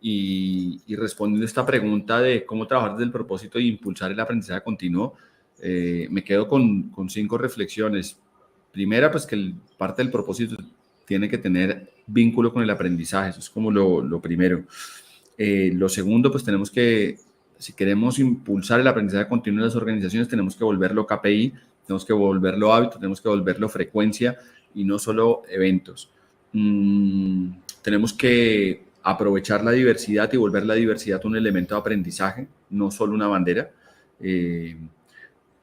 B: y respondiendo a esta pregunta de cómo trabajar desde el propósito e impulsar el aprendizaje continuo, me quedo con 5 reflexiones. Primera, pues que parte del propósito tiene que tener vínculo con el aprendizaje, eso es como lo primero. Lo segundo, pues tenemos que, si queremos impulsar el aprendizaje continuo en las organizaciones, tenemos que volverlo KPI, tenemos que volverlo hábito, tenemos que volverlo frecuencia y no solo eventos. Tenemos que aprovechar la diversidad y volver la diversidad un elemento de aprendizaje, no solo una bandera.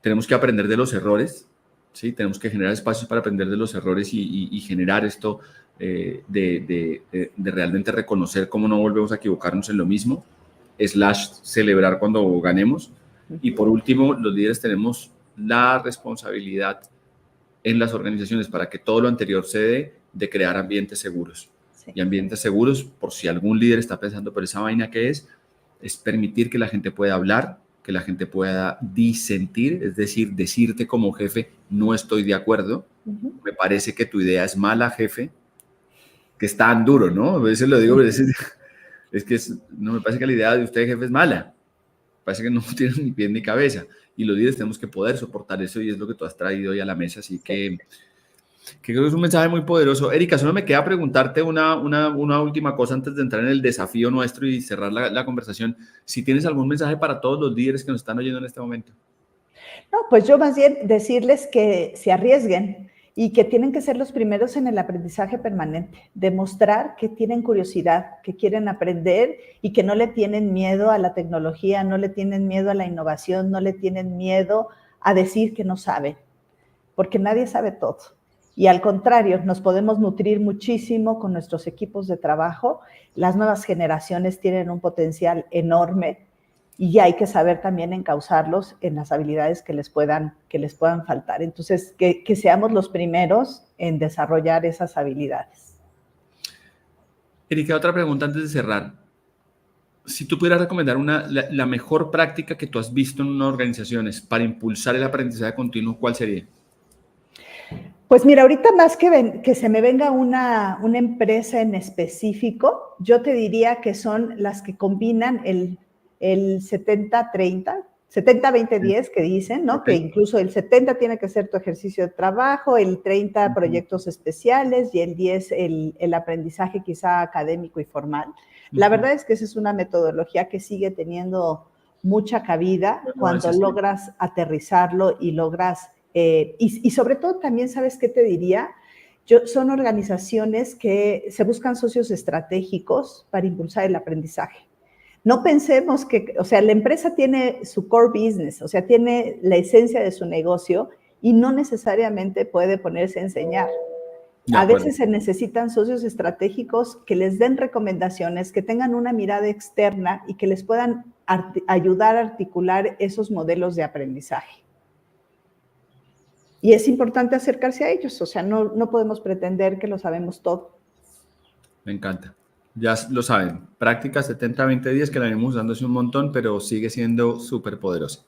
B: Tenemos que aprender de los errores, ¿sí? Tenemos que generar espacios para aprender de los errores y generar esto de realmente reconocer cómo no volvemos a equivocarnos en lo mismo, / celebrar cuando ganemos. Y por último, los líderes tenemos la responsabilidad en las organizaciones para que todo lo anterior se dé de crear ambientes seguros. Sí. Y ambientes seguros, por si algún líder está pensando por esa vaina que es permitir que la gente pueda hablar, que la gente pueda disentir, es decir, decirte como jefe, no estoy de acuerdo, me parece que tu idea es mala, jefe, que es tan duro, ¿no? A veces lo digo, es que no me parece que la idea de usted, jefe, es mala, parece que no tiene ni pie ni cabeza, y los líderes tenemos que poder soportar eso y es lo que tú has traído hoy a la mesa, así que creo que es un mensaje muy poderoso. Erika, solo me queda preguntarte una última cosa antes de entrar en el desafío nuestro y cerrar la conversación. Si tienes algún mensaje para todos los líderes que nos están oyendo en este momento.
C: No, pues yo más bien decirles que se arriesguen y que tienen que ser los primeros en el aprendizaje permanente, demostrar que tienen curiosidad, que quieren aprender y que no le tienen miedo a la tecnología, no le tienen miedo a la innovación, no le tienen miedo a decir que no saben, porque nadie sabe todo. Y al contrario, nos podemos nutrir muchísimo con nuestros equipos de trabajo. Las nuevas generaciones tienen un potencial enorme y ya hay que saber también encauzarlos en las habilidades que les puedan faltar. Entonces, que seamos los primeros en desarrollar esas habilidades.
B: Erika, otra pregunta antes de cerrar. Si tú pudieras recomendar la mejor práctica que tú has visto en unas organizaciones para impulsar el aprendizaje continuo, ¿cuál sería?
C: Pues mira, ahorita más que se me venga una empresa en específico, yo te diría que son las que combinan el 70-30, 70-20-10 que dicen, ¿no? Okay. Que incluso el 70 tiene que ser tu ejercicio de trabajo, el 30 proyectos especiales y el 10 el aprendizaje quizá académico y formal. La verdad es que esa es una metodología que sigue teniendo mucha cabida cuando logras aterrizarlo y logras... y sobre todo también, ¿sabes qué te diría? Son organizaciones que se buscan socios estratégicos para impulsar el aprendizaje. No pensemos que, o sea, la empresa tiene su core business, o sea, tiene la esencia de su negocio y no necesariamente puede ponerse a enseñar. A veces se necesitan socios estratégicos que les den recomendaciones, que tengan una mirada externa y que les puedan ayudar a articular esos modelos de aprendizaje. Y es importante acercarse a ellos, o sea, no podemos pretender que lo sabemos todo.
B: Me encanta. Ya lo saben, práctica 70-20 días que la venimos usando hace un montón, pero sigue siendo súper poderosa.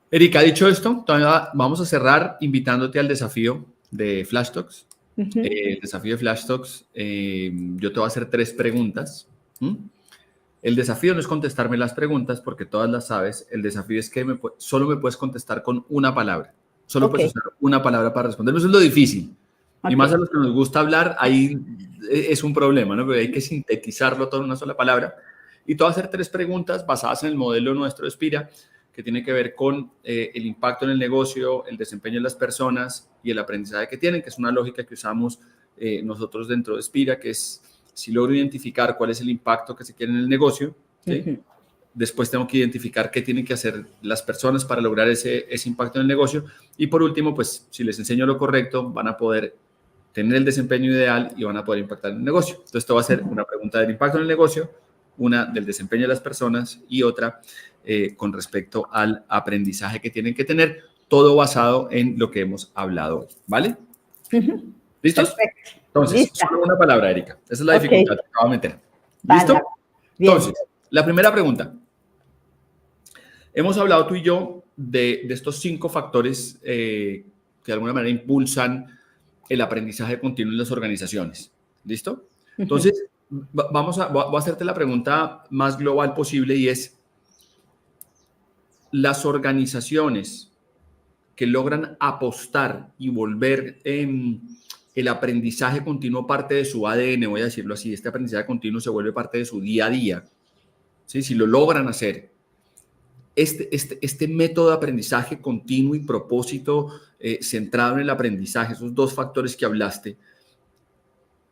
B: Erika, dicho esto, vamos a cerrar invitándote al desafío de Flash Talks. El desafío de Flash Talks, yo te voy a hacer 3 preguntas. El desafío no es contestarme las preguntas porque todas las sabes. El desafío es que solo me puedes contestar con una palabra. Solo puedes usar una palabra para responderme. Eso es lo difícil. Y más a los que nos gusta hablar, ahí es un problema, ¿no? Porque hay que sintetizarlo todo en una sola palabra. Y te voy a hacer 3 preguntas basadas en el modelo nuestro de Spira, que tiene que ver con el impacto en el negocio, el desempeño de las personas y el aprendizaje que tienen, que es una lógica que usamos nosotros dentro de Spira, que es si logro identificar cuál es el impacto que se quiere en el negocio, ¿sí? Después tengo que identificar qué tienen que hacer las personas para lograr ese impacto en el negocio. Y por último, pues si les enseño lo correcto, van a poder tener el desempeño ideal y van a poder impactar en el negocio. Entonces, esto va a ser una pregunta del impacto en el negocio, una del desempeño de las personas y otra con respecto al aprendizaje que tienen que tener, todo basado en lo que hemos hablado hoy, ¿vale? ¿Listos?
C: Perfecto.
B: Entonces, solo una palabra, Erika. Esa es la dificultad que acabo de meter. ¿Listo?
C: Vale.
B: Entonces, la primera pregunta. Hemos hablado tú y yo de estos 5 factores que de alguna manera impulsan el aprendizaje continuo en las organizaciones. ¿Listo? Entonces, voy a hacerte la pregunta más global posible y es, las organizaciones que logran apostar y volver el aprendizaje continuo parte de su ADN, voy a decirlo así, este aprendizaje continuo se vuelve parte de su día a día, ¿sí? Si lo logran hacer, este método de aprendizaje continuo y propósito centrado en el aprendizaje, esos 2 factores que hablaste,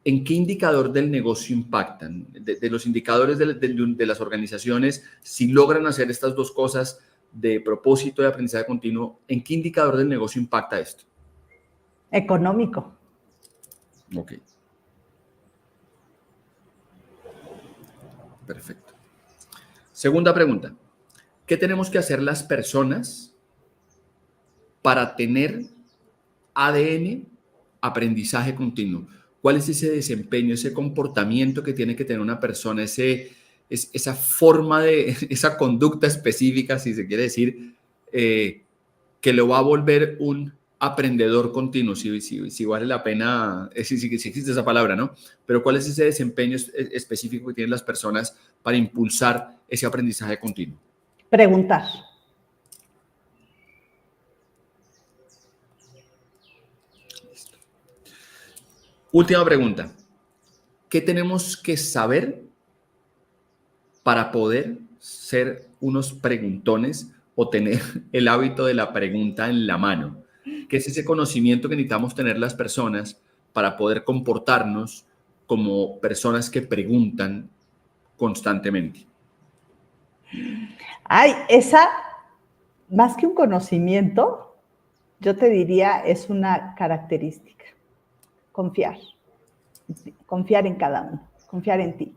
B: ¿en qué indicador del negocio impactan? De los indicadores de las organizaciones, si logran hacer estas 2 cosas de propósito y aprendizaje continuo, ¿en qué indicador del negocio impacta esto?
C: Económico.
B: Ok. Perfecto. Segunda pregunta. ¿Qué tenemos que hacer las personas para tener ADN, aprendizaje continuo? ¿Cuál es ese desempeño, ese comportamiento que tiene que tener una persona, esa forma esa conducta específica, si se quiere decir, que lo va a volver un aprendedor continuo, si vale la pena, si existe esa palabra, ¿no? Pero ¿cuál es ese desempeño específico que tienen las personas para impulsar ese aprendizaje continuo?
C: Preguntar.
B: Listo. Última pregunta. ¿Qué tenemos que saber para poder ser unos preguntones o tener el hábito de la pregunta en la mano? ¿Qué es ese conocimiento que necesitamos tener las personas para poder comportarnos como personas que preguntan constantemente?
C: Ay, esa, más que un conocimiento, yo te diría, es una característica. Confiar. Confiar en cada uno. Confiar en ti.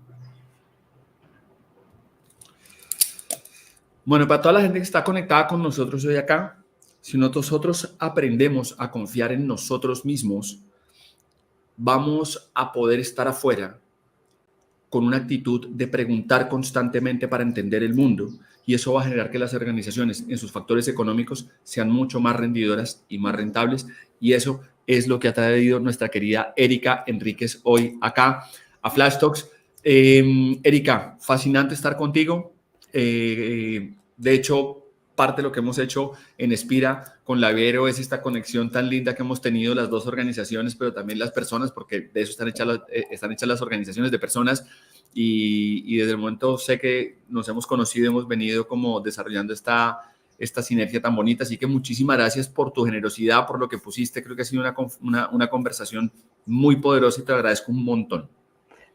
B: Bueno, para toda la gente que está conectada con nosotros hoy acá, si nosotros aprendemos a confiar en nosotros mismos, vamos a poder estar afuera con una actitud de preguntar constantemente para entender el mundo, y eso va a generar que las organizaciones en sus factores económicos sean mucho más rendidoras y más rentables, y eso es lo que ha traído nuestra querida Erika Enríquez hoy acá a Flash Talks. Erika, fascinante estar contigo. De hecho, parte de lo que hemos hecho en Spira con la Vero es esta conexión tan linda que hemos tenido las 2 organizaciones, pero también las personas, porque de eso están hechas las organizaciones, de personas, y desde el momento sé que nos hemos conocido, hemos venido como desarrollando esta sinergia tan bonita, así que muchísimas gracias por tu generosidad, por lo que pusiste. Creo que ha sido una conversación muy poderosa y te agradezco un montón.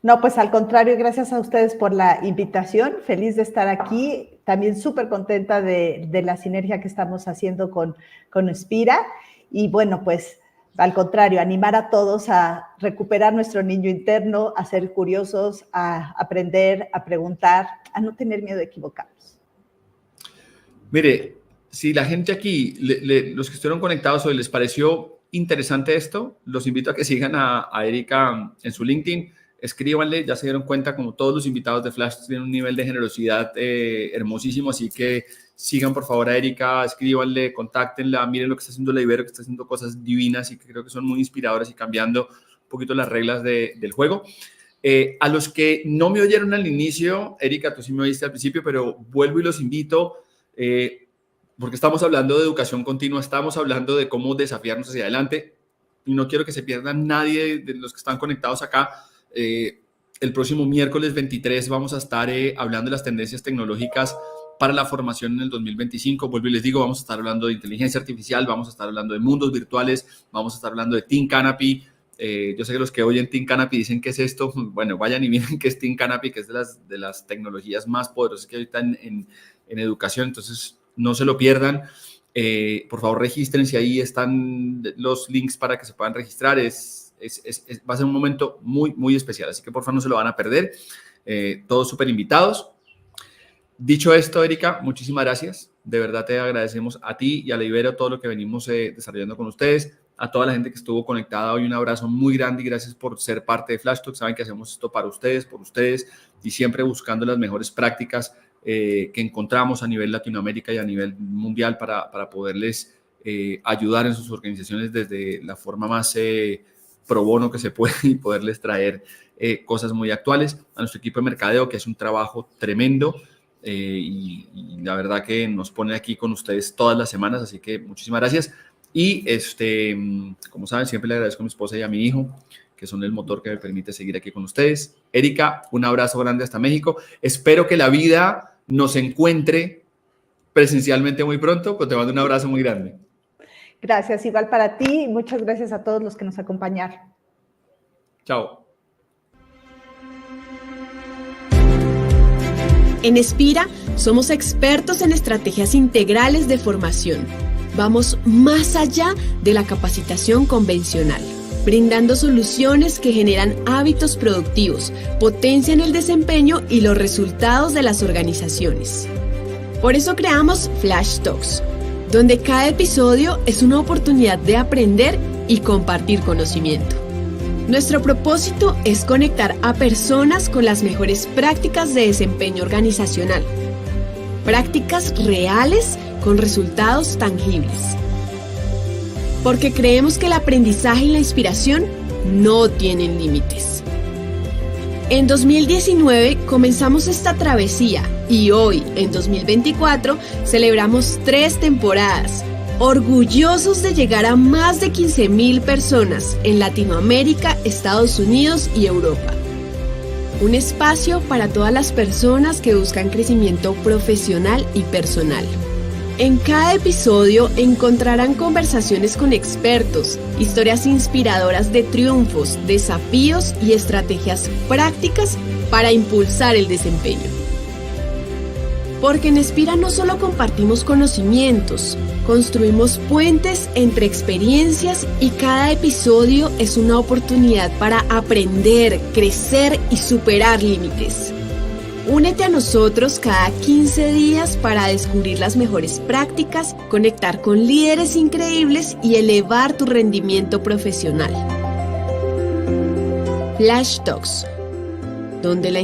C: No, pues al contrario, gracias a ustedes por la invitación, feliz de estar aquí, también súper contenta de la sinergia que estamos haciendo con Spira, y bueno, pues al contrario, animar a todos a recuperar nuestro niño interno, a ser curiosos, a aprender, a preguntar, a no tener miedo de equivocarnos.
B: Mire, si la gente aquí, los que estuvieron conectados hoy, les pareció interesante esto, los invito a que sigan a Erika en su LinkedIn, escríbanle, ya se dieron cuenta, como todos los invitados de Flash tienen un nivel de generosidad hermosísimo, así que sigan por favor a Erika, escríbanle, contáctenla, miren lo que está haciendo la Ibero, que está haciendo cosas divinas y que creo que son muy inspiradoras y cambiando un poquito las reglas del juego. A los que no me oyeron al inicio, Erika, tú sí me oíste al principio, pero vuelvo y los invito, porque estamos hablando de educación continua, estamos hablando de cómo desafiarnos hacia adelante y no quiero que se pierdan nadie de los que están conectados acá. El próximo miércoles 23 vamos a estar hablando de las tendencias tecnológicas para la formación en el 2025. Vuelvo y les digo, vamos a estar hablando de inteligencia artificial, vamos a estar hablando de mundos virtuales, vamos a estar hablando de Team Canopy. Yo sé que los que oyen Team Canopy dicen ¿qué es esto? Bueno, vayan y miren qué es Team Canopy, que es de las tecnologías más poderosas que ahorita en educación, entonces no se lo pierdan. Por favor, regístrense, ahí están los links para que se puedan registrar. Va a ser un momento muy, muy especial, así que por favor no se lo van a perder. Todos súper invitados. Dicho esto, Erika, muchísimas gracias. De verdad te agradecemos a ti y a la Ibero todo lo que venimos desarrollando con ustedes. A toda la gente que estuvo conectada hoy, un abrazo muy grande y gracias por ser parte de Flash Talk. Saben que hacemos esto para ustedes, por ustedes y siempre buscando las mejores prácticas que encontramos a nivel Latinoamérica y a nivel mundial para poderles ayudar en sus organizaciones desde la forma más pro bono que se puede y poderles traer cosas muy actuales. A nuestro equipo de mercadeo que hace un trabajo tremendo. Y la verdad que nos pone aquí con ustedes todas las semanas, así que muchísimas gracias. Y como saben, siempre le agradezco a mi esposa y a mi hijo, que son el motor que me permite seguir aquí con ustedes. Erika, un abrazo grande hasta México. Espero que la vida nos encuentre presencialmente muy pronto, pues te mando un abrazo muy grande.
C: Gracias, igual para ti. Muchas gracias a todos los que nos acompañaron.
B: Chao.
A: En Espira somos expertos en estrategias integrales de formación. Vamos más allá de la capacitación convencional, brindando soluciones que generan hábitos productivos, potencian el desempeño y los resultados de las organizaciones. Por eso creamos Flash Talks, donde cada episodio es una oportunidad de aprender y compartir conocimiento. Nuestro propósito es conectar a personas con las mejores prácticas de desempeño organizacional. Prácticas reales con resultados tangibles. Porque creemos que el aprendizaje y la inspiración no tienen límites. En 2019 comenzamos esta travesía y hoy, en 2024, celebramos 3 temporadas. Orgullosos de llegar a más de 15,000 personas en Latinoamérica, Estados Unidos y Europa. Un espacio para todas las personas que buscan crecimiento profesional y personal. En cada episodio encontrarán conversaciones con expertos, historias inspiradoras de triunfos, desafíos y estrategias prácticas para impulsar el desempeño. Porque en Espira no solo compartimos conocimientos, construimos puentes entre experiencias y cada episodio es una oportunidad para aprender, crecer y superar límites. Únete a nosotros cada 15 días para descubrir las mejores prácticas, conectar con líderes increíbles y elevar tu rendimiento profesional. Flash Talks, donde la